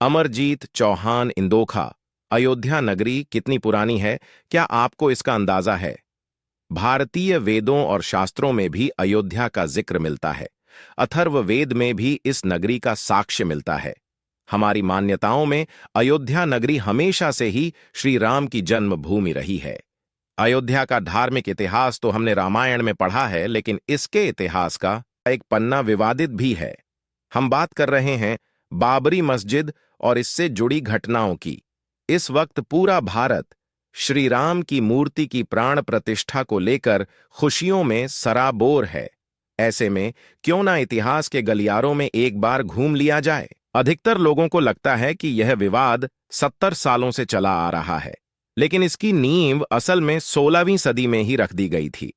अमरजीत चौहान इंदोखा। अयोध्या नगरी कितनी पुरानी है, क्या आपको इसका अंदाजा है? भारतीय वेदों और शास्त्रों में भी अयोध्या का जिक्र मिलता है। अथर्ववेद में भी इस नगरी का साक्ष्य मिलता है। हमारी मान्यताओं में अयोध्या नगरी हमेशा से ही श्री राम की जन्मभूमि रही है। अयोध्या का धार्मिक इतिहास तो हमने रामायण में पढ़ा है, लेकिन इसके इतिहास का एक पन्ना विवादित भी है। हम बात कर रहे हैं बाबरी मस्जिद और इससे जुड़ी घटनाओं की। इस वक्त पूरा भारत श्री राम की मूर्ति की प्राण प्रतिष्ठा को लेकर खुशियों में सराबोर है। ऐसे में क्यों ना इतिहास के गलियारों में एक बार घूम लिया जाए। अधिकतर लोगों को लगता है कि यह विवाद 70 सालों से चला आ रहा है, लेकिन इसकी नींव असल में 16वीं सदी में ही रख दी गई थी।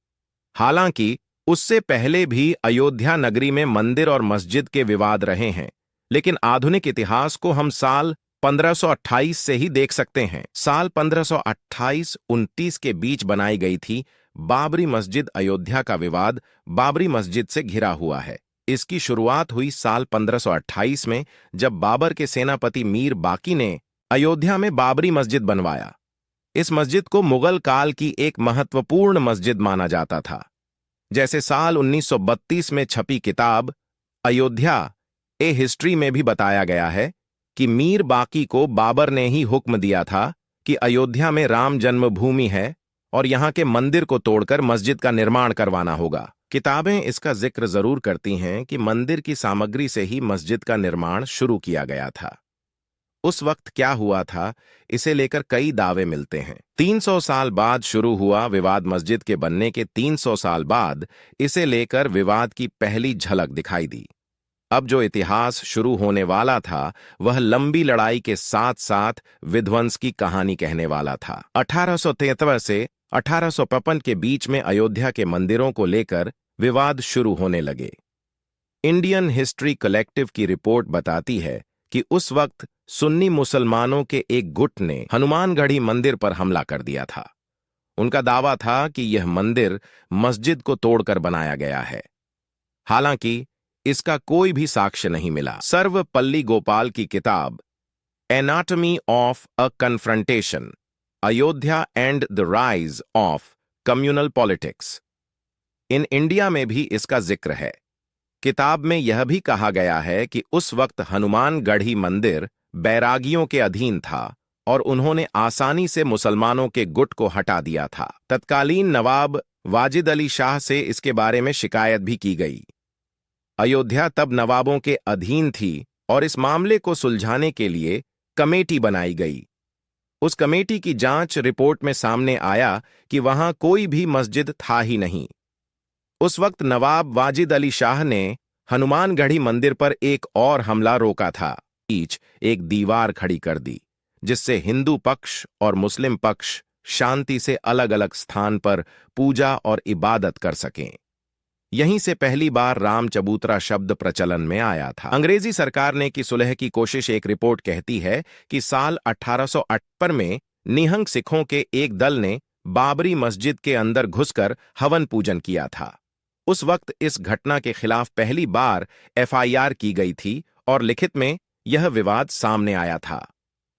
हालांकि उससे पहले भी अयोध्या नगरी में मंदिर और मस्जिद के विवाद रहे हैं, लेकिन आधुनिक इतिहास को हम साल 1528 से ही देख सकते हैं। साल 1528-29 के बीच बनाई गई थी बाबरी मस्जिद। अयोध्या का विवाद बाबरी मस्जिद से घिरा हुआ है। इसकी शुरुआत हुई साल 1528 में, जब बाबर के सेनापति मीर बाकी ने अयोध्या में बाबरी मस्जिद बनवाया। इस मस्जिद को मुगल काल की एक महत्वपूर्ण मस्जिद माना जाता था। जैसे साल 1932 में छपी किताब अयोध्या ए हिस्ट्री में भी बताया गया है कि मीर बाकी को बाबर ने ही हुक्म दिया था कि अयोध्या में राम जन्मभूमि है और यहां के मंदिर को तोड़कर मस्जिद का निर्माण करवाना होगा। किताबें इसका जिक्र जरूर करती हैं कि मंदिर की सामग्री से ही मस्जिद का निर्माण शुरू किया गया था। उस वक्त क्या हुआ था, इसे लेकर कई दावे मिलते हैं। 300 साल बाद शुरू हुआ विवाद। मस्जिद के बनने के 300 साल बाद इसे लेकर विवाद की पहली झलक दिखाई दी। अब जो इतिहास शुरू होने वाला था, वह लंबी लड़ाई के साथ साथ विध्वंस की कहानी कहने वाला था। 1873 से 1855 के बीच में अयोध्या के मंदिरों को लेकर विवाद शुरू होने लगे। इंडियन हिस्ट्री कलेक्टिव की रिपोर्ट बताती है कि उस वक्त सुन्नी मुसलमानों के एक गुट ने हनुमानगढ़ी मंदिर पर हमला कर दिया था। उनका दावा था कि यह मंदिर मस्जिद को तोड़कर बनाया गया है। हालांकि इसका कोई भी साक्ष्य नहीं मिला। सर्वपल्ली गोपाल की किताब anatomy of a confrontation, Ayodhya and the rise of communal politics in India में भी इसका जिक्र है। किताब में यह भी कहा गया है कि उस वक्त हनुमानगढ़ी मंदिर बैरागियों के अधीन था और उन्होंने आसानी से मुसलमानों के गुट को हटा दिया था। तत्कालीन नवाब वाजिद अली शाह से इसके बारे में शिकायत भी की गई। अयोध्या तब नवाबों के अधीन थी और इस मामले को सुलझाने के लिए कमेटी बनाई गई। उस कमेटी की जांच रिपोर्ट में सामने आया कि वहां कोई भी मस्जिद था ही नहीं। उस वक्त नवाब वाजिद अली शाह ने हनुमानगढ़ी मंदिर पर एक और हमला रोका था। बीच एक दीवार खड़ी कर दी, जिससे हिंदू पक्ष और मुस्लिम पक्ष शांति से अलग अलग स्थान पर पूजा और इबादत कर सकें। यहीं से पहली बार राम चबूतरा शब्द प्रचलन में आया था। अंग्रेजी सरकार ने की सुलह की कोशिश। एक रिपोर्ट कहती है कि साल 1858 में निहंग सिखों के एक दल ने बाबरी मस्जिद के अंदर घुसकर हवन पूजन किया था। उस वक्त इस घटना के खिलाफ पहली बार FIR की गई थी और लिखित में यह विवाद सामने आया था।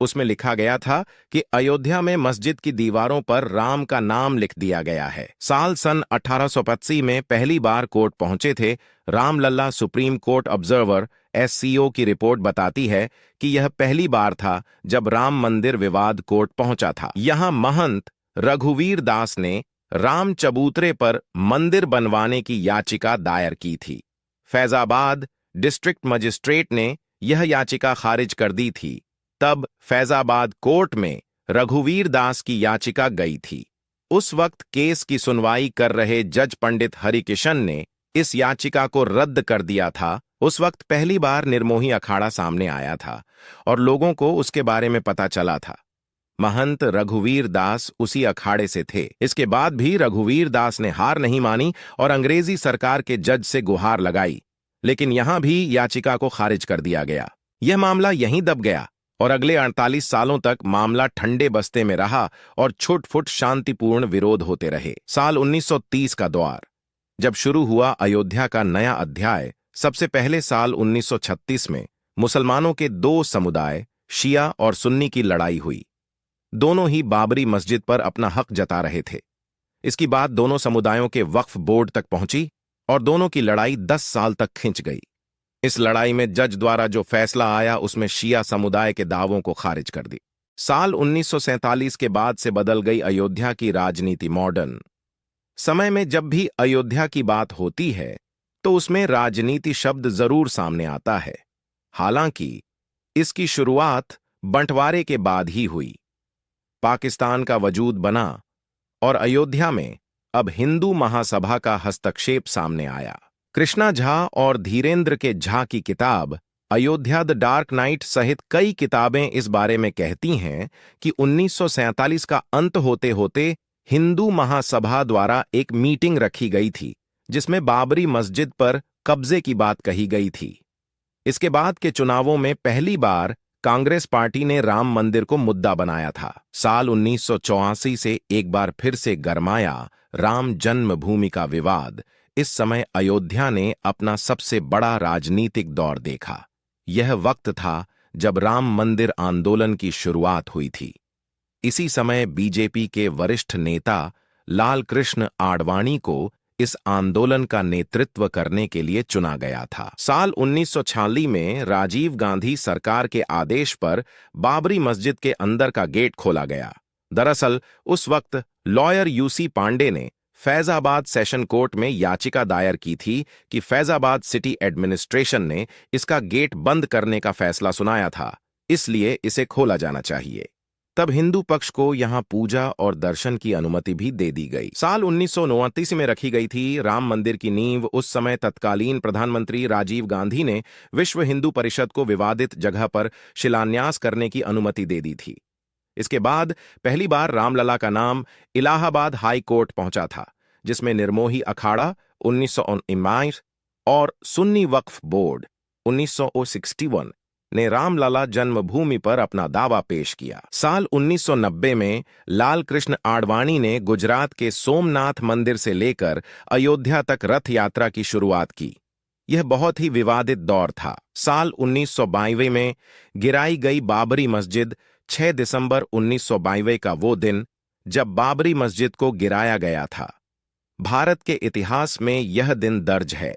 उसमें लिखा गया था कि अयोध्या में मस्जिद की दीवारों पर राम का नाम लिख दिया गया है। साल सन 1885 में पहली बार कोर्ट पहुंचे थे Ram Lalla. Supreme court observer SCO की रिपोर्ट बताती है कि यह पहली बार था जब राम मंदिर विवाद कोर्ट पहुंचा था। यहां महंत रघुवीर दास ने राम चबूतरे पर मंदिर बनवाने की याचिका दायर की थी। फैजाबाद डिस्ट्रिक्ट मजिस्ट्रेट ने यह याचिका खारिज कर दी थी। तब फैजाबाद कोर्ट में रघुवीर दास की याचिका गई थी। उस वक्त केस की सुनवाई कर रहे जज पंडित हरिकिशन ने इस याचिका को रद्द कर दिया था। उस वक्त पहली बार निर्मोही अखाड़ा सामने आया था और लोगों को उसके बारे में पता चला था। महंत रघुवीर दास उसी अखाड़े से थे। इसके बाद भी रघुवीर दास ने हार नहीं मानी और अंग्रेजी सरकार के जज से गुहार लगाई, लेकिन यहां भी याचिका को खारिज कर दिया गया। यह मामला यहीं दब गया और अगले 48 सालों तक मामला ठंडे बस्ते में रहा और छुट-फुट शांतिपूर्ण विरोध होते रहे। साल 1930 का दौर जब शुरू हुआ अयोध्या का नया अध्याय, सबसे पहले साल 1936 में मुसलमानों के दो समुदाय शिया और सुन्नी की लड़ाई हुई। दोनों ही बाबरी मस्जिद पर अपना हक जता रहे थे। इसकी बात दोनों समुदायों के वक्फ बोर्ड तक पहुंची और दोनों की लड़ाई 10 साल तक खिंच गई। इस लड़ाई में जज द्वारा जो फैसला आया उसमें शिया समुदाय के दावों को खारिज कर दी। साल 1947 के बाद से बदल गई अयोध्या की राजनीति। मॉडर्न समय में जब भी अयोध्या की बात होती है तो उसमें राजनीति शब्द जरूर सामने आता है। हालांकि इसकी शुरुआत बंटवारे के बाद ही हुई। पाकिस्तान का वजूद बना और अयोध्या में अब हिंदू महासभा का हस्तक्षेप सामने आया। कृष्णा झा और धीरेंद्र के झा की किताब अयोध्या द डार्क नाइट सहित कई किताबें इस बारे में कहती हैं कि 1947 का अंत होते होते हिंदू महासभा द्वारा एक मीटिंग रखी गई थी जिसमें बाबरी मस्जिद पर कब्जे की बात कही गई थी। इसके बाद के चुनावों में पहली बार कांग्रेस पार्टी ने राम मंदिर को मुद्दा बनाया था। साल 1984 से एक बार फिर से गरमाया राम जन्मभूमि का विवाद। इस समय अयोध्या ने अपना सबसे बड़ा राजनीतिक दौर देखा। यह वक्त था जब राम मंदिर आंदोलन की शुरुआत हुई थी। इसी समय बीजेपी के वरिष्ठ नेता लाल कृष्ण आडवाणी को इस आंदोलन का नेतृत्व करने के लिए चुना गया था। साल 1946 में राजीव गांधी सरकार के आदेश पर बाबरी मस्जिद के अंदर का गेट खोला गया। दरअसल उस वक्त लॉयर यूसी पांडे ने फैजाबाद सेशन कोर्ट में याचिका दायर की थी कि फैजाबाद सिटी एडमिनिस्ट्रेशन ने इसका गेट बंद करने का फैसला सुनाया था, इसलिए इसे खोला जाना चाहिए। तब हिंदू पक्ष को यहां पूजा और दर्शन की अनुमति भी दे दी गई। साल 1929 में रखी गई थी राम मंदिर की नींव। उस समय तत्कालीन प्रधानमंत्री राजीव गांधी ने विश्व हिंदू परिषद को विवादित जगह पर शिलान्यास करने की अनुमति दे दी थी। इसके बाद पहली बार रामलला का नाम इलाहाबाद हाई कोर्ट पहुंचा था, जिसमें निर्मोही अखाड़ा 1919 और सुन्नी वक्फ बोर्ड 1961 ने रामलला जन्मभूमि पर अपना दावा पेश किया। साल 1990 में लाल कृष्ण आडवाणी ने गुजरात के सोमनाथ मंदिर से लेकर अयोध्या तक रथ यात्रा की शुरुआत की। यह बहुत ही विवादित दौर था। साल 1992 में गिराई गई बाबरी मस्जिद 6 दिसंबर 1992 का वो दिन जब बाबरी मस्जिद को गिराया गया था। भारत के इतिहास में यह दिन दर्ज है।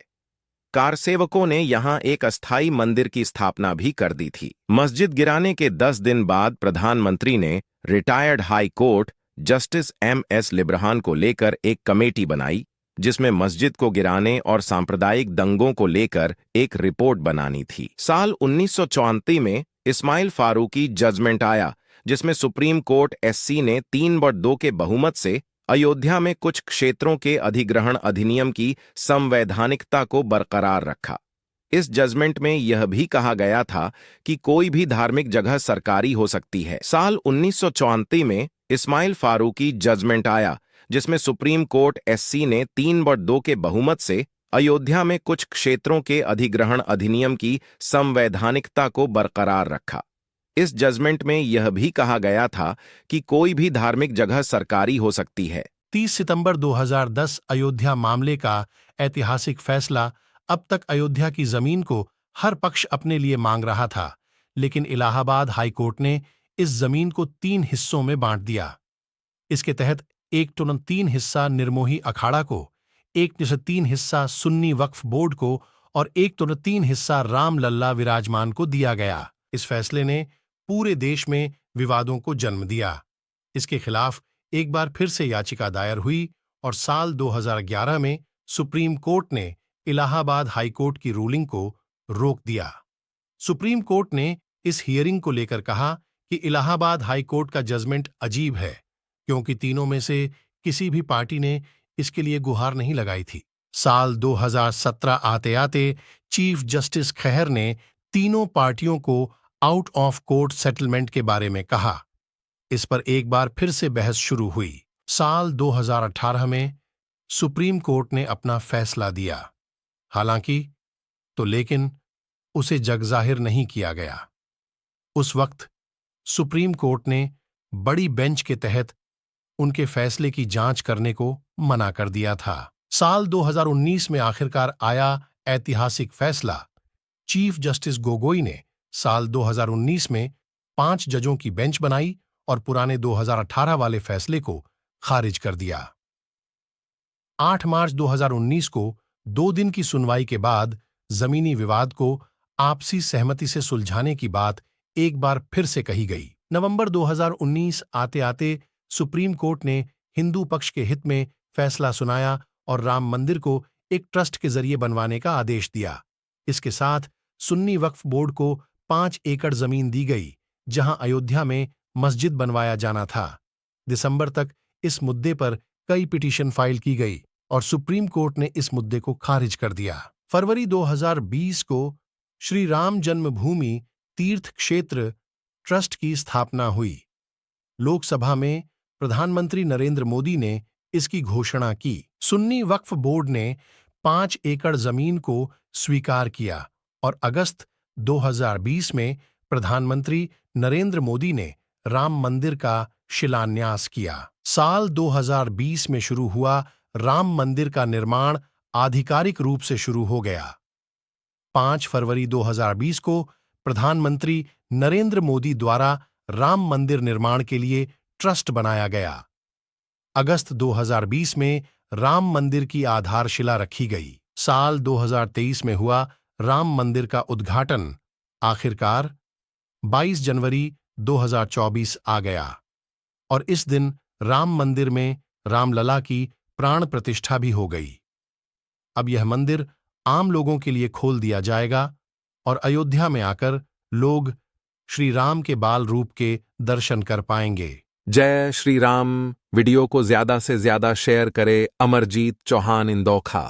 कारसेवकों ने यहां एक अस्थायी मंदिर की स्थापना भी कर दी थी। मस्जिद गिराने के 10 दिन बाद प्रधानमंत्री ने retired high court justice MS लिब्रहान को लेकर एक कमेटी बनाई, जिसमें मस्जिद को गिराने और सांप्रदायिक दंगों को लेकर एक रिपोर्ट बनानी थी। साल 1934 में इस्माइल फारूकी जजमेंट आया, जिसमें सुप्रीम कोर्ट SC ने 3/2 के बहुमत से अयोध्या में कुछ क्षेत्रों के अधिग्रहण अधिनियम की संवैधानिकता को बरकरार रखा। इस जजमेंट में यह भी कहा गया था कि कोई भी धार्मिक जगह सरकारी हो सकती है। साल 1934 में इस्माइल फारूकी जजमेंट आया, जिसमें सुप्रीम कोर्ट SC ने 3/2 के बहुमत से अयोध्या में कुछ क्षेत्रों के अधिग्रहण अधिनियम की संवैधानिकता को बरकरार रखा। इस जजमेंट में यह भी कहा गया था कि कोई भी धार्मिक जगह सरकारी हो सकती है। 30 सितंबर 2010 अयोध्या मामले का ऐतिहासिक फैसला। अब तक अयोध्या की जमीन को हर पक्ष अपने लिए मांग रहा था, लेकिन इलाहाबाद हाई कोर्ट ने इस जमीन को 3 हिस्सों में बांट दिया। इसके तहत 1/3 हिस्सा निर्मोही अखाड़ा को, 1/3 हिस्सा सुन्नी वक्फ बोर्ड को और 1/3 हिस्सा रामलल्ला विराजमान को दिया गया। इस फैसले ने पूरे देश में विवादों को जन्म दिया। इसके खिलाफ एक बार फिर से याचिका दायर हुई और साल 2011 में सुप्रीम कोर्ट ने इलाहाबाद हाई कोर्ट की रूलिंग को रोक दिया। सुप्रीम कोर्ट ने इस हियरिंग को लेकर कहा कि इलाहाबाद हाई कोर्ट का जजमेंट अजीब है, क्योंकि तीनों में से किसी भी पार्टी ने इसके लिए गुहार नहीं लगाई थी। साल 2017 आते आते चीफ जस्टिस खैहर ने तीनों पार्टियों को आउट ऑफ कोर्ट सेटलमेंट के बारे में कहा। इस पर एक बार फिर से बहस शुरू हुई। साल 2018 में सुप्रीम कोर्ट ने अपना फैसला दिया, हालांकि लेकिन उसे जगजाहिर नहीं किया गया। उस वक्त सुप्रीम कोर्ट ने बड़ी बेंच के तहत उनके फैसले की जांच करने को मना कर दिया था। साल 2019 में आखिरकार आया ऐतिहासिक फैसला। चीफ जस्टिस गोगोई ने साल 2019 में 5 जजों की बेंच बनाई और पुराने 2018 वाले फैसले को खारिज कर दिया। 8 मार्च 2019 को 2 दिन की सुनवाई के बाद जमीनी विवाद को आपसी सहमति से सुलझाने की बात एक बार फिर से कही गई। नवंबर 2019 आते आते सुप्रीम कोर्ट ने हिंदू पक्ष के हित में फैसला सुनाया और राम मंदिर को एक ट्रस्ट के जरिए बनवाने का आदेश दिया। इसके साथ सुन्नी वक्फ बोर्ड को 5 एकड़ जमीन दी गई, जहां अयोध्या में मस्जिद बनवाया जाना था। दिसंबर तक इस मुद्दे पर कई पिटीशन फाइल की गई और सुप्रीम कोर्ट ने इस मुद्दे को खारिज कर दिया। फरवरी 2020 को श्री राम जन्मभूमि तीर्थ क्षेत्र ट्रस्ट की स्थापना हुई। लोकसभा में प्रधानमंत्री नरेंद्र मोदी ने इसकी घोषणा की। सुन्नी वक्फ बोर्ड ने 5 एकड़ जमीन को स्वीकार किया और अगस्त 2020 में प्रधानमंत्री नरेंद्र मोदी ने राम मंदिर का शिलान्यास किया। साल 2020 में शुरू हुआ राम मंदिर का निर्माण आधिकारिक रूप से शुरू हो गया। 5 फरवरी 2020 को प्रधानमंत्री नरेंद्र मोदी द्वारा राम मंदिर निर्माण के लिए ट्रस्ट बनाया गया। अगस्त 2020 में राम मंदिर की आधारशिला रखी गई। साल 2023 में हुआ राम मंदिर का उद्घाटन। आखिरकार 22 जनवरी 2024 आ गया और इस दिन राम मंदिर में रामलला की प्राण प्रतिष्ठा भी हो गई। अब यह मंदिर आम लोगों के लिए खोल दिया जाएगा और अयोध्या में आकर लोग श्री राम के बाल रूप के दर्शन कर पाएंगे। जय श्री राम। वीडियो को ज्यादा से ज्यादा शेयर करे। अमरजीत चौहान इंदौखा।